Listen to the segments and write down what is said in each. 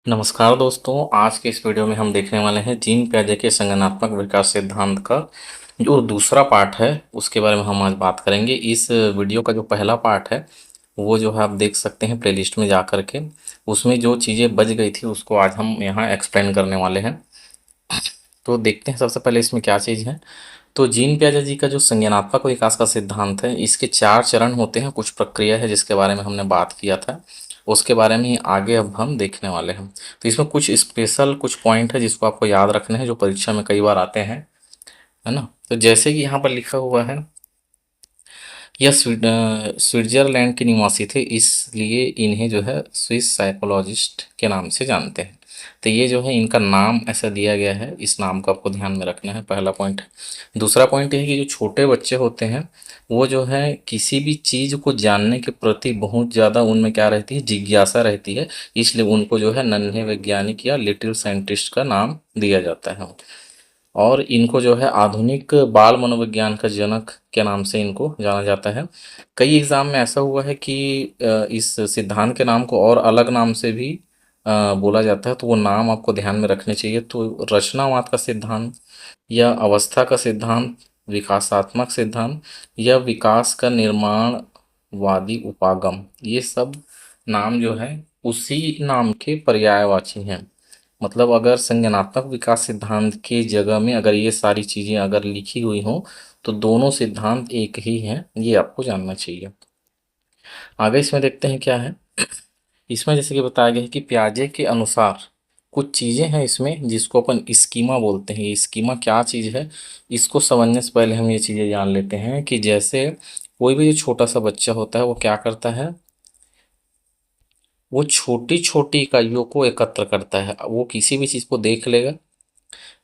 नमस्कार दोस्तों, आज के इस वीडियो में हम देखने वाले हैं जीन पियाजे के संज्ञानात्मक विकास सिद्धांत का जो दूसरा पार्ट है उसके बारे में हम आज बात करेंगे। इस वीडियो का जो पहला पार्ट है वो जो है आप देख सकते हैं प्लेलिस्ट में जा कर के। उसमें जो चीज़ें बच गई थी उसको आज हम यहाँ एक्सप्लेन करने वाले हैं। तो देखते हैं सबसे पहले इसमें क्या चीज़ है। तो जीन पियाजे जी का जो संज्ञानात्मक विकास का सिद्धांत है इसके 4 चरण होते हैं, कुछ प्रक्रिया है जिसके बारे में हमने बात किया था, उसके बारे में ही आगे अब हम देखने वाले हैं। तो इसमें कुछ स्पेशल कुछ पॉइंट है जिसको आपको याद रखने हैं जो परीक्षा में कई बार आते हैं, है ना। तो जैसे कि यहाँ पर लिखा हुआ है, यह स्विट्जरलैंड के निवासी थे इसलिए इन्हें जो है स्विस साइकोलॉजिस्ट के नाम से जानते हैं। तो ये जो है इनका नाम ऐसा दिया गया है, इस नाम को आपको ध्यान में रखना है, पहला पॉइंट है। दूसरा पॉइंट ये है कि जो छोटे बच्चे होते हैं वो जो है किसी भी चीज़ को जानने के प्रति बहुत ज़्यादा उनमें क्या रहती है, जिज्ञासा रहती है। इसलिए उनको जो है नन्हे वैज्ञानिक या लिटिल साइंटिस्ट का नाम दिया जाता है। और इनको जो है आधुनिक बाल मनोविज्ञान का जनक के नाम से इनको जाना जाता है। कई एग्जाम में ऐसा हुआ है कि इस सिद्धांत के नाम को और अलग नाम से भी बोला जाता है, तो वो नाम आपको ध्यान में रखने चाहिए। तो रचनावाद का सिद्धांत या अवस्था का सिद्धांत, विकासात्मक सिद्धांत या विकास का निर्माणवादी उपागम, ये सब नाम जो है उसी नाम के पर्यायवाची हैं। मतलब अगर संज्ञानात्मक विकास सिद्धांत की जगह में अगर ये सारी चीज़ें अगर लिखी हुई हों तो दोनों सिद्धांत एक ही हैं, ये आपको जानना चाहिए। आगे इसमें देखते हैं क्या है। इसमें जैसे कि बताया गया है कि पियाजे के अनुसार कुछ चीज़ें हैं इसमें जिसको अपन स्कीमा बोलते हैं। ये स्कीमा क्या चीज़ है, इसको समझने से पहले हम ये चीज़ें जान लेते हैं कि जैसे कोई भी जो छोटा सा बच्चा होता है वो क्या करता है, वो छोटी छोटी इकाइयों को एकत्र करता है। वो किसी भी चीज़ को देख लेगा,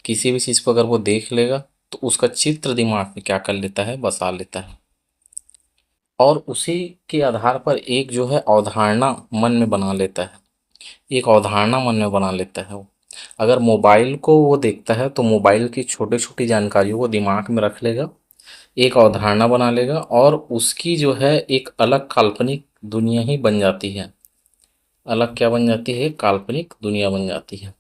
किसी भी चीज़ को अगर वो देख लेगा तो उसका चित्र दिमाग में क्या कर लेता है, बसा लेता है। और उसी के आधार पर एक जो है अवधारणा मन में बना लेता है, एक अवधारणा मन में बना लेता है वो। अगर मोबाइल को वो देखता है तो मोबाइल की छोटी छोटी जानकारियों को दिमाग में रख लेगा, एक अवधारणा बना लेगा और उसकी जो है एक अलग काल्पनिक दुनिया ही बन जाती है। अलग क्या बन जाती है, काल्पनिक दुनिया बन जाती है।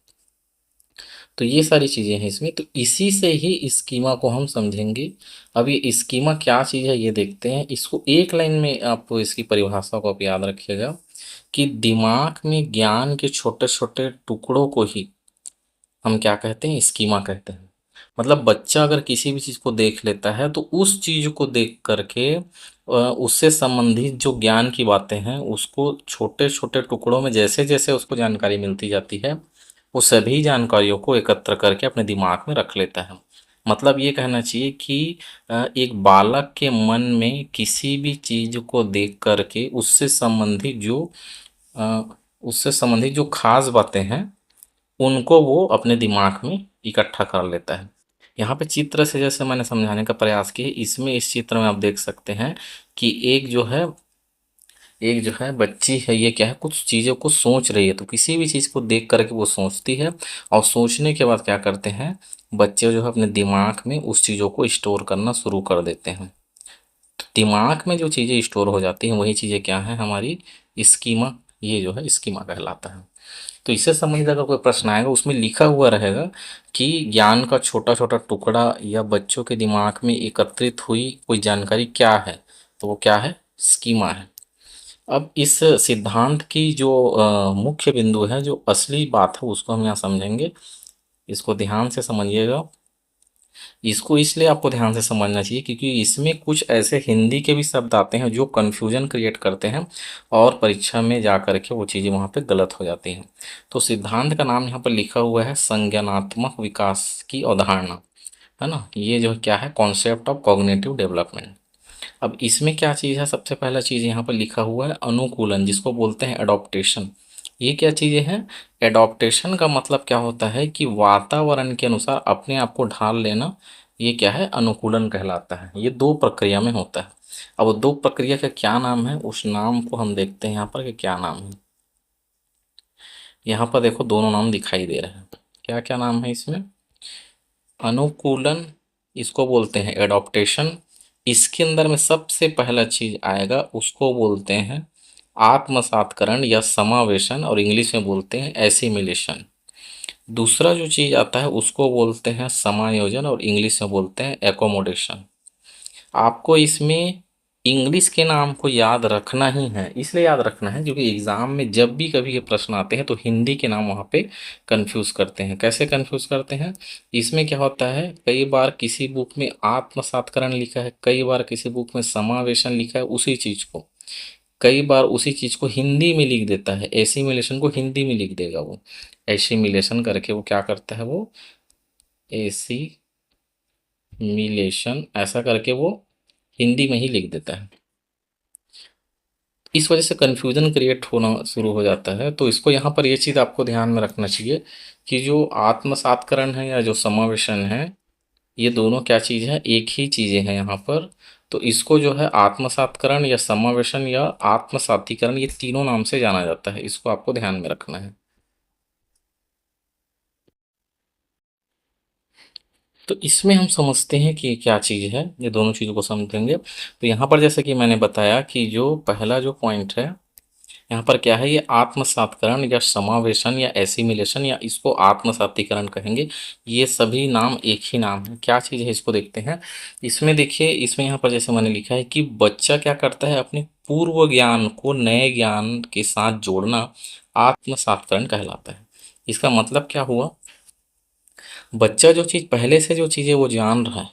तो ये सारी चीज़ें हैं इसमें, तो इसी से ही स्कीमा को हम समझेंगे। अब ये स्कीमा क्या चीज़ है ये देखते हैं। इसको एक लाइन में आप इसकी परिभाषा को आप याद रखिएगा कि दिमाग में ज्ञान के छोटे छोटे टुकड़ों को ही हम क्या कहते हैं, स्कीमा कहते हैं। मतलब बच्चा अगर किसी भी चीज़ को देख लेता है तो उस चीज़ को देख करके उससे संबंधित जो ज्ञान की बातें हैं उसको छोटे छोटे टुकड़ों में जैसे जैसे उसको जानकारी मिलती जाती है वो सभी जानकारियों को एकत्र करके अपने दिमाग में रख लेता है। मतलब ये कहना चाहिए कि एक बालक के मन में किसी भी चीज़ को देख करके अ, उससे संबंधित जो खास बातें हैं उनको वो अपने दिमाग में इकट्ठा कर लेता है। यहाँ पे चित्र से जैसे मैंने समझाने का प्रयास किया, इसमें इस चित्र में आप देख सकते हैं कि एक जो है बच्ची है, ये क्या है, कुछ चीज़ों को सोच रही है। तो किसी भी चीज़ को देख करके वो सोचती है और सोचने के बाद क्या करते हैं बच्चे जो है अपने दिमाग में उस चीज़ों को स्टोर करना शुरू कर देते हैं। तो दिमाग में जो चीज़ें स्टोर हो जाती हैं वही चीज़ें क्या है, हमारी स्कीमा, ये जो है स्कीमा कहलाता है। तो इससे संबंधित अगर कोई प्रश्न आएगा उसमें लिखा हुआ रहेगा कि ज्ञान का छोटा छोटा टुकड़ा या बच्चों के दिमाग में एकत्रित हुई कोई जानकारी क्या है, तो वो क्या है, स्कीमा है। अब इस सिद्धांत की जो मुख्य बिंदु है, जो असली बात है उसको हम यहाँ समझेंगे। इसको ध्यान से समझिएगा। इसको इसलिए आपको ध्यान से समझना चाहिए क्योंकि इसमें कुछ ऐसे हिंदी के भी शब्द आते हैं जो कन्फ्यूजन क्रिएट करते हैं और परीक्षा में जा कर के वो चीज़ें वहाँ पे गलत हो जाती हैं। तो सिद्धांत का नाम यहाँ पर लिखा हुआ है संज्ञानात्मक विकास की अवधारणा, है ना। ये जो क्या है, कॉन्सेप्ट ऑफ कॉग्निटिव डेवलपमेंट। अब इसमें क्या चीज़ है, सबसे पहला चीज़ यहाँ पर लिखा हुआ है अनुकूलन, जिसको बोलते हैं एडॉप्टेशन। ये क्या चीज़ें हैं, एडॉप्टेशन का मतलब क्या होता है कि वातावरण के अनुसार अपने आप को ढाल लेना, ये क्या है, अनुकूलन कहलाता है। ये दो प्रक्रिया में होता है। अब वो दो प्रक्रिया का क्या नाम है, उस नाम को हम देखते हैं यहाँ पर कि क्या नाम है। यहाँ पर देखो दोनों नाम दिखाई दे रहे हैं, क्या क्या नाम है इसमें, अनुकूलन इसको बोलते हैं एडॉप्टेशन। इसके अंदर में सबसे पहला चीज आएगा उसको बोलते हैं आत्मसातकरण या समावेशन, और इंग्लिश में बोलते हैं एसिमिलेशन। दूसरा जो चीज आता है उसको बोलते हैं समायोजन, और इंग्लिश में बोलते हैं एकोमोडेशन। आपको इसमें इंग्लिश के नाम को याद रखना ही है, इसलिए याद रखना है क्योंकि एग्जाम में जब भी कभी ये प्रश्न आते हैं तो हिंदी के नाम वहाँ पे कंफ्यूज करते हैं। कैसे कंफ्यूज करते हैं? इसमें क्या होता है, कई बार किसी बुक में आत्मसातकरण लिखा है, कई बार किसी बुक में समावेशन लिखा है उसी चीज को, कई बार उसी चीज को हिंदी में लिख देता है, एसिमिलेशन को हिंदी में लिख देगा वो। एसिमिलेशन करके वो क्या करता है, वो एसिमिलेशन ऐसा करके वो हिंदी में ही लिख देता है। इस वजह से कन्फ्यूजन क्रिएट होना शुरू हो जाता है। तो इसको यहाँ पर ये चीज़ आपको ध्यान में रखना चाहिए कि जो आत्मसातकरण है या जो समावेशन है, ये दोनों क्या चीज़ है, एक ही चीज़ें हैं यहाँ पर। तो इसको जो है आत्मसातकरण या समावेशन या आत्मसातीकरण, ये तीनों नाम से जाना जाता है, इसको आपको ध्यान में रखना है। तो इसमें हम समझते हैं कि क्या चीज़ है, ये दोनों चीज़ों को समझेंगे। तो यहाँ पर जैसे कि मैंने बताया कि जो पहला जो पॉइंट है यहाँ पर क्या है, ये आत्मसातकरण या समावेशन या एसिमिलेशन या इसको आत्मसातीकरण कहेंगे, ये सभी नाम एक ही नाम है। क्या चीज़ है इसको देखते हैं। इसमें देखिए, इसमें यहाँ पर जैसे मैंने लिखा है कि बच्चा क्या करता है, अपने पूर्व ज्ञान को नए ज्ञान के साथ जोड़ना आत्मसातकरण कहलाता है। इसका मतलब क्या हुआ, बच्चा जो चीज़ पहले से जो चीज़ें वो जान रहा है,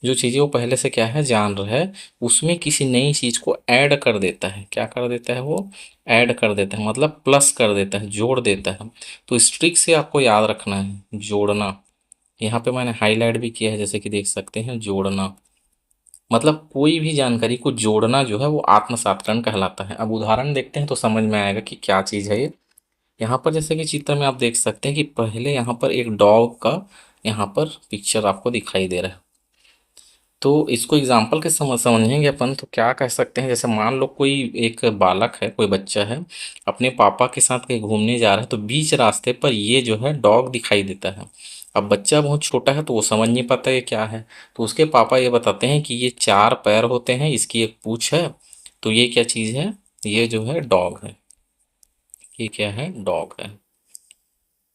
जो चीज़ें वो पहले से क्या है जान रहा है, उसमें किसी नई चीज़ को ऐड कर देता है। क्या कर देता है वो, ऐड कर देता है, मतलब प्लस कर देता है, जोड़ देता है। तो इस ट्रिक से आपको याद रखना है जोड़ना। यहाँ पे मैंने हाईलाइट भी किया है, जैसे कि देख सकते हैं, जोड़ना मतलब कोई भी जानकारी को जोड़ना जो है वो आत्मसातकरण कहलाता है। अब उदाहरण देखते हैं तो समझ में आएगा कि क्या चीज़ है ये। यहाँ पर जैसे कि चित्र में आप देख सकते हैं कि पहले यहाँ पर एक डॉग का यहाँ पर पिक्चर आपको दिखाई दे रहा है। तो इसको एग्जाम्पल के समझेंगे अपन तो क्या कह सकते हैं, जैसे मान लो कोई एक बालक है, कोई बच्चा है, अपने पापा के साथ कहीं घूमने जा रहा है, तो बीच रास्ते पर ये जो है डॉग दिखाई देता है। अब बच्चा बहुत छोटा है तो वो समझ नहीं पाता ये क्या है, तो उसके पापा ये बताते हैं कि ये चार पैर होते हैं, इसकी एक पूँछ है, तो ये क्या चीज़ है, ये जो है डॉग है, ये क्या है, डॉग है।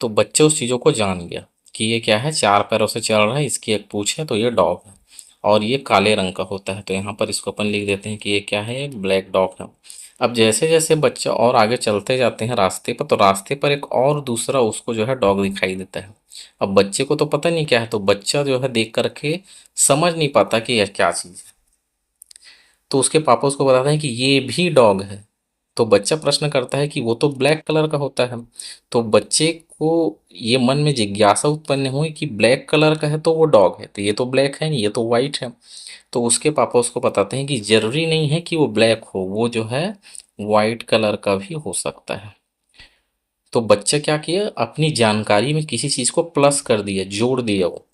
तो बच्चे उस चीज़ों को जान गया कि ये क्या है, चार पैरों से चल रहा है, इसकी एक पूँछ है, तो ये डॉग है, और ये काले रंग का होता है। तो यहाँ पर इसको अपन लिख देते हैं कि ये क्या है, एक ब्लैक डॉग है। अब जैसे जैसे बच्चा और आगे चलते जाते हैं रास्ते पर, तो रास्ते पर एक और दूसरा उसको जो है डॉग दिखाई देता है। अब बच्चे को तो पता नहीं क्या है, तो बच्चा जो है देख करके समझ नहीं पाता कि यह क्या चीज़ है। तो उसके पापा उसको बताते हैं कि ये भी डॉग है। तो बच्चा प्रश्न करता है कि वो तो ब्लैक कलर का होता है। तो बच्चे को ये मन में जिज्ञासा उत्पन्न हुई कि ब्लैक कलर का है तो वो डॉग है, तो ये तो ब्लैक है नहीं, ये तो वाइट है। तो उसके पापा उसको बताते हैं कि जरूरी नहीं है कि वो ब्लैक हो, वो जो है वाइट कलर का भी हो सकता है। तो बच्चा क्या किया, अपनी जानकारी में किसी चीज को प्लस कर दिया, जोड़ दिया वो।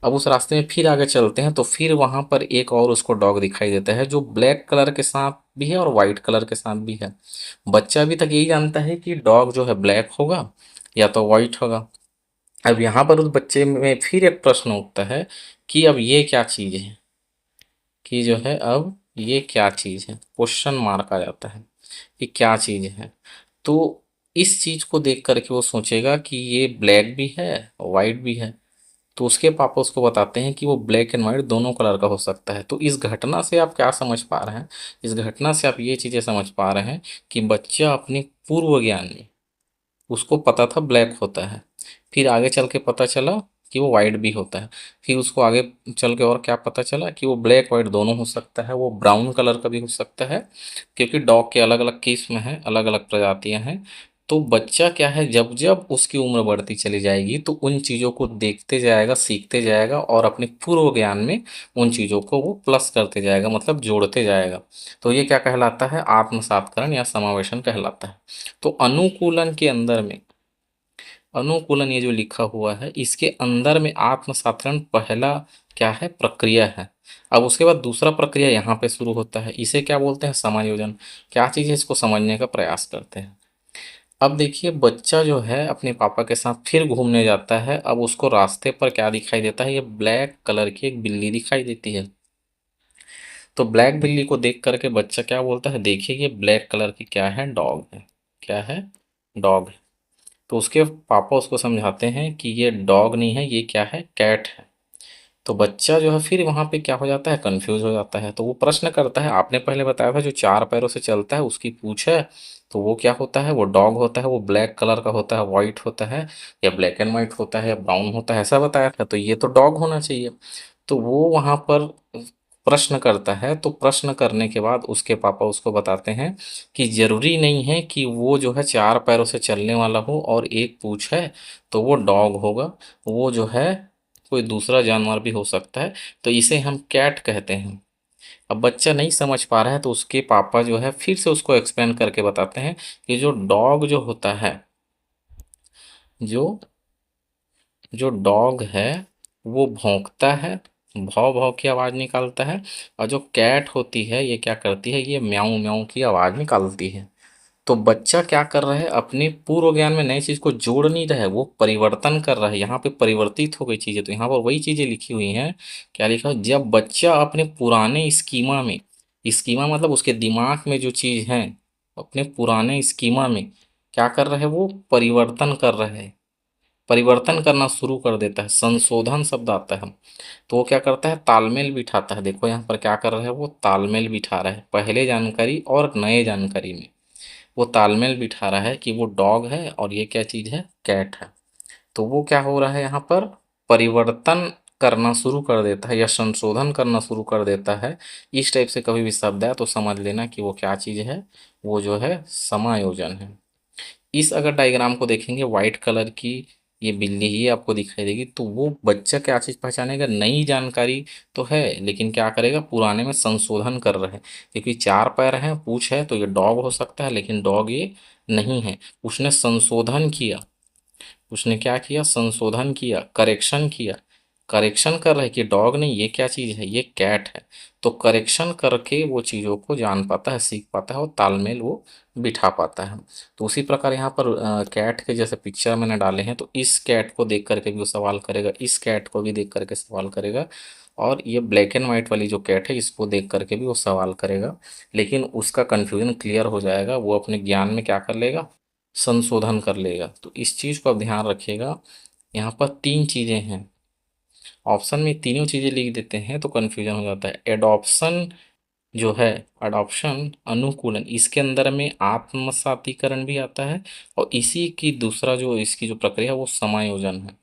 अब उस रास्ते में फिर आगे चलते हैं तो फिर वहां पर एक और उसको डॉग दिखाई देता है, जो ब्लैक कलर के साथ भी है और वाइट कलर के साथ भी है। बच्चा अभी तक यही जानता है कि डॉग जो है ब्लैक होगा या तो वाइट होगा। अब यहाँ पर उस बच्चे में फिर एक प्रश्न उठता है कि अब ये क्या चीज़ है, कि जो है अब ये क्या चीज़ है, क्वेश्चन मार्क आ जाता है कि क्या चीज़ है। तो इस चीज़ को देख करके वो सोचेगा कि ये ब्लैक भी है वाइट भी है। तो उसके पापा उसको बताते हैं कि वो ब्लैक एंड वाइट दोनों कलर का हो सकता है। तो इस घटना से आप क्या समझ पा रहे हैं, इस घटना से आप ये चीज़ें समझ पा रहे हैं कि बच्चा अपने पूर्व ज्ञान में, उसको पता था ब्लैक होता है, फिर आगे चल के पता चला कि वो वाइट भी होता है, फिर उसको आगे चल के और क्या पता चला कि वो ब्लैक वाइट दोनों हो सकता है, वो ब्राउन कलर का भी हो सकता है, क्योंकि डॉग के अलग अलग किस्म हैं, अलग अलग प्रजातियां हैं। तो बच्चा क्या है, जब जब उसकी उम्र बढ़ती चली जाएगी तो उन चीज़ों को देखते जाएगा, सीखते जाएगा, और अपने पूर्व ज्ञान में उन चीज़ों को वो प्लस करते जाएगा, मतलब जोड़ते जाएगा। तो ये क्या कहलाता है, आत्मसातकरण या समावेशन कहलाता है। तो अनुकूलन के अंदर में, अनुकूलन ये जो लिखा हुआ है इसके अंदर में आत्मसात्रण पहला क्या है, प्रक्रिया है। अब उसके बाद दूसरा प्रक्रिया यहाँ पे शुरू होता है, इसे क्या बोलते हैं, समायोजन। क्या चीज़ है, इसको समझने का प्रयास करते हैं। अब देखिए, बच्चा जो है अपने पापा के साथ फिर घूमने जाता है। अब उसको रास्ते पर क्या दिखाई देता है, ये ब्लैक कलर की एक बिल्ली दिखाई देती है। तो ब्लैक बिल्ली को देख करके बच्चा क्या बोलता है, देखिए ये ब्लैक कलर की क्या है, डॉग है। क्या है? डॉग है। तो उसके पापा उसको समझाते हैं कि ये डॉग नहीं है, ये क्या है, कैट है। तो बच्चा जो है फिर वहां पे क्या हो जाता है, कंफ्यूज हो जाता है। तो वो प्रश्न करता है, आपने पहले बताया था जो चार पैरों से चलता है उसकी पूंछ है, तो वो क्या होता है, वो डॉग होता है, वो ब्लैक कलर का होता है, व्हाइट होता है, या ब्लैक एंड व्हाइट होता है, या ब्राउन होता है, ऐसा बताया था। तो ये तो डॉग होना चाहिए। तो वो वहां पर प्रश्न करता है। तो प्रश्न करने के बाद उसके पापा उसको बताते हैं कि जरूरी नहीं है कि वो जो है चार पैरों से चलने वाला हो और एक पूंछ है तो वो डॉग होगा। वो जो है कोई दूसरा जानवर भी हो सकता है। तो इसे हम कैट कहते हैं। अब बच्चा नहीं समझ पा रहा है तो उसके पापा जो है फिर से उसको एक्सप्लेन करके बताते हैं कि जो डॉग जो होता है, जो जो डॉग है वो भौंकता है, भौ भौ की आवाज निकालता है। और जो कैट होती है ये क्या करती है, ये म्याऊं म्याऊं की आवाज निकालती है। तो बच्चा क्या कर रहा है, अपने पूर्व ज्ञान में नई चीज को जोड़ नहीं रहा है, वो परिवर्तन कर रहा है। यहाँ पे परिवर्तित हो गई चीजें, तो यहाँ पर वही चीजें लिखी हुई हैं। क्या लिखा है, जब बच्चा अपने पुराने स्कीमा में, स्कीमा मतलब उसके दिमाग में जो चीज है, अपने पुराने स्कीमा में क्या कर रहा है, वो परिवर्तन कर रहा है, परिवर्तन करना शुरू कर देता है, संशोधन शब्द आता है। तो वो क्या करता है, तालमेल बिठाता है। देखो यहाँ पर क्या कर रहा है, वो तालमेल बिठा रहा है पहले जानकारी और नए जानकारी में। वो तालमेल बिठा रहा है कि वो डॉग है और ये क्या चीज है, कैट है। तो वो क्या हो रहा है यहाँ पर, परिवर्तन करना शुरू कर देता है या संशोधन करना शुरू कर देता है। इस टाइप से कभी भी शब्द है तो समझ लेना कि वो क्या चीज है, वो जो है समायोजन है। इस अगर डायग्राम को देखेंगे, व्हाइट कलर की ये बिल्ली ही आपको दिखाई देगी, तो वो बच्चा क्या चीज पहचानेगा, नई जानकारी तो है लेकिन क्या करेगा, पुराने में संशोधन कर रहे हैं। क्योंकि चार पैर हैं, पूंछ है, तो ये डॉग हो सकता है, लेकिन डॉग ये नहीं है। उसने संशोधन किया, उसने क्या किया, संशोधन किया, करेक्शन किया। करेक्शन कर रहा है कि डॉग नहीं, ये क्या चीज है, ये कैट है। तो करेक्शन करके वो चीजों को जान पाता है, सीख पाता है और तालमेल वो बिठा पाता है। तो उसी प्रकार यहाँ पर कैट के जैसे पिक्चर मैंने डाले हैं, तो इस कैट को देख करके भी वो सवाल करेगा, इस कैट को भी देख करके सवाल करेगा, और ये ब्लैक एंड व्हाइट वाली जो कैट है इसको देख करके भी वो सवाल करेगा। लेकिन उसका कंफ्यूजन क्लियर हो जाएगा, वो अपने ज्ञान में क्या कर लेगा, संशोधन कर लेगा। तो इस चीज को आप ध्यान रखिएगा। यहाँ पर तीन चीजें हैं, ऑप्शन में तीनों चीजें लिख देते हैं तो कंफ्यूजन हो जाता है। एडॉप्शन जो है, अडॉप्शन अनुकूलन, इसके अंदर में आत्मसातीकरण भी आता है, और इसी की दूसरा जो इसकी जो प्रक्रिया है वो समायोजन है।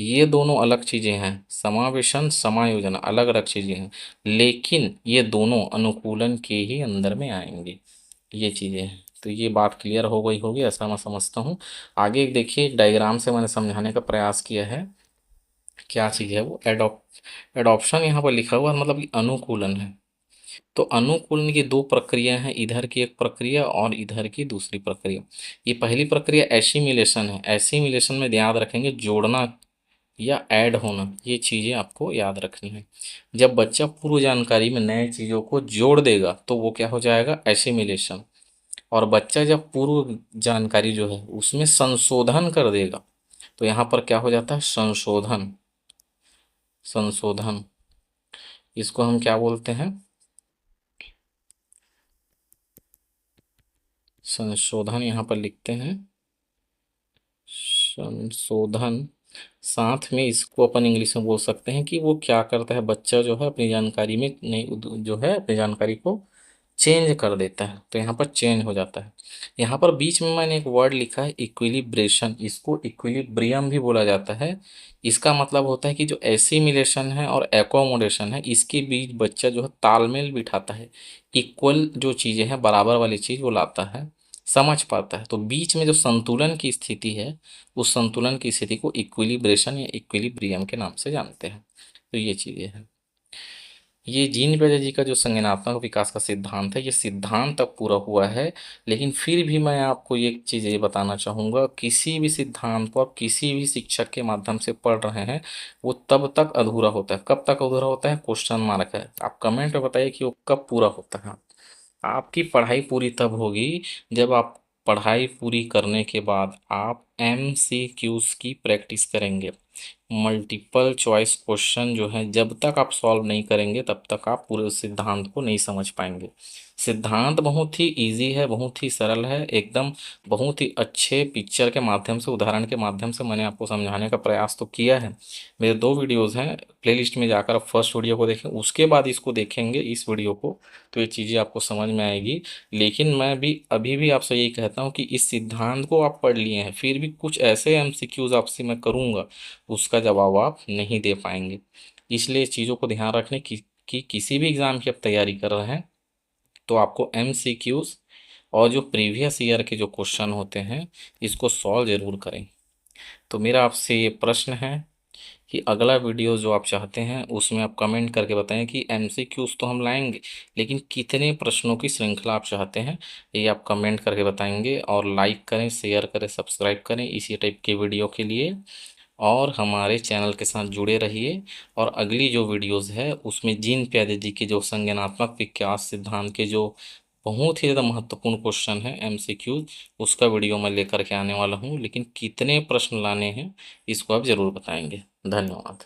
ये दोनों अलग चीजें हैं, समावेशन समायोजन अलग अलग चीजें हैं, लेकिन ये दोनों अनुकूलन के ही अंदर में आएंगे, ये चीजें हैं। तो ये बात क्लियर हो गई होगी ऐसा मैं समझता हूँ। आगे देखिए, डायग्राम से मैंने समझाने का प्रयास किया है। क्या चीज है वो, एडॉप्शन यहाँ पर लिखा हुआ है, मतलब कि अनुकूलन है। तो अनुकूलन की दो प्रक्रिया हैं, इधर की एक प्रक्रिया और इधर की दूसरी प्रक्रिया। ये पहली प्रक्रिया एसिमिलेशन है। एसिमिलेशन में याद रखेंगे, जोड़ना या ऐड होना, ये चीजें आपको याद रखनी है। जब बच्चा पूर्व जानकारी में नए चीजों को जोड़ देगा तो वो क्या हो जाएगा, एसिमिलेशन। और बच्चा जब पूर्व जानकारी जो है उसमें संशोधन कर देगा तो यहाँ पर क्या हो जाता है, संशोधन। संशोधन, इसको हम क्या बोलते हैं, संशोधन यहाँ पर लिखते हैं, संशोधन। साथ में इसको अपन इंग्लिश में बोल सकते हैं कि वो क्या करता है, बच्चा जो है अपनी जानकारी में नहीं, जो है अपनी जानकारी को चेंज कर देता है, तो यहाँ पर चेंज हो जाता है। यहाँ पर बीच में मैंने एक वर्ड लिखा है इक्विलिब्रेशन, इसको इक्विलिब्रियम भी बोला जाता है। इसका मतलब होता है कि जो एसिमिलेशन है और एकोमोडेशन है इसके बीच बच्चा जो है तालमेल बिठाता है, इक्वल जो चीज़ें हैं बराबर वाली चीज़ वो लाता है, समझ पाता है। तो बीच में जो संतुलन की स्थिति है, उस संतुलन की स्थिति को इक्विलिब्रेशन या इक्विलिब्रियम के नाम से जानते हैं। तो ये चीज़ें हैं। ये जीन पियाजे जी का जो संज्ञानात्मक विकास का सिद्धांत है, ये सिद्धांत अब पूरा हुआ है। लेकिन फिर भी मैं आपको एक चीज़ ये बताना चाहूँगा, किसी भी सिद्धांत को आप किसी भी शिक्षक के माध्यम से पढ़ रहे हैं वो तब तक अधूरा होता है। कब तक अधूरा होता है, क्वेश्चन मार्क है। आप कमेंट में बताइए कि वो कब पूरा होता है। आपकी पढ़ाई पूरी तब होगी जब आप पढ़ाई पूरी करने के बाद आप MCQs की प्रैक्टिस करेंगे। मल्टीपल चॉइस क्वेश्चन जो है जब तक आप सॉल्व नहीं करेंगे तब तक आप पूरे उस सिद्धांत को नहीं समझ पाएंगे। सिद्धांत बहुत ही इजी है, बहुत ही सरल है एकदम। बहुत ही अच्छे पिक्चर के माध्यम से, उदाहरण के माध्यम से मैंने आपको समझाने का प्रयास तो किया है। मेरे दो वीडियोस हैं, प्लेलिस्ट में जाकर आप फर्स्ट वीडियो को देखें, उसके बाद इसको देखेंगे इस वीडियो को, तो ये चीज़ें आपको समझ में आएगी। लेकिन मैं भी अभी भी आपसे यही कहता हूँ कि इस सिद्धांत को आप पढ़ लिए हैं, फिर भी कुछ ऐसे एमसीक्यूज आपसे मैं करूँगा उसका जवाब आप नहीं दे पाएंगे। इसलिए इस चीज़ों को ध्यान रखने कि किसी भी एग्ज़ाम की आप तैयारी कर रहे हैं तो आपको एमसीक्यूज और जो प्रीवियस ईयर के जो क्वेश्चन होते हैं इसको सॉल्व जरूर करें। तो मेरा आपसे ये प्रश्न है कि अगला वीडियो जो आप चाहते हैं उसमें आप कमेंट करके बताएं कि एमसीक्यूज तो हम लाएंगे, लेकिन कितने प्रश्नों की श्रृंखला आप चाहते हैं, ये आप कमेंट करके बताएंगे। और लाइक करें, शेयर करें, सब्सक्राइब करें इसी टाइप के वीडियो के लिए, और हमारे चैनल के साथ जुड़े रहिए। और अगली जो वीडियोस है उसमें जीन पियाजे जी के जो संज्ञानात्मक विकास सिद्धांत के जो बहुत ही ज़्यादा महत्वपूर्ण क्वेश्चन है एमसीक्यूज, उसका वीडियो मैं लेकर के आने वाला हूँ। लेकिन कितने प्रश्न लाने हैं इसको आप ज़रूर बताएंगे। धन्यवाद।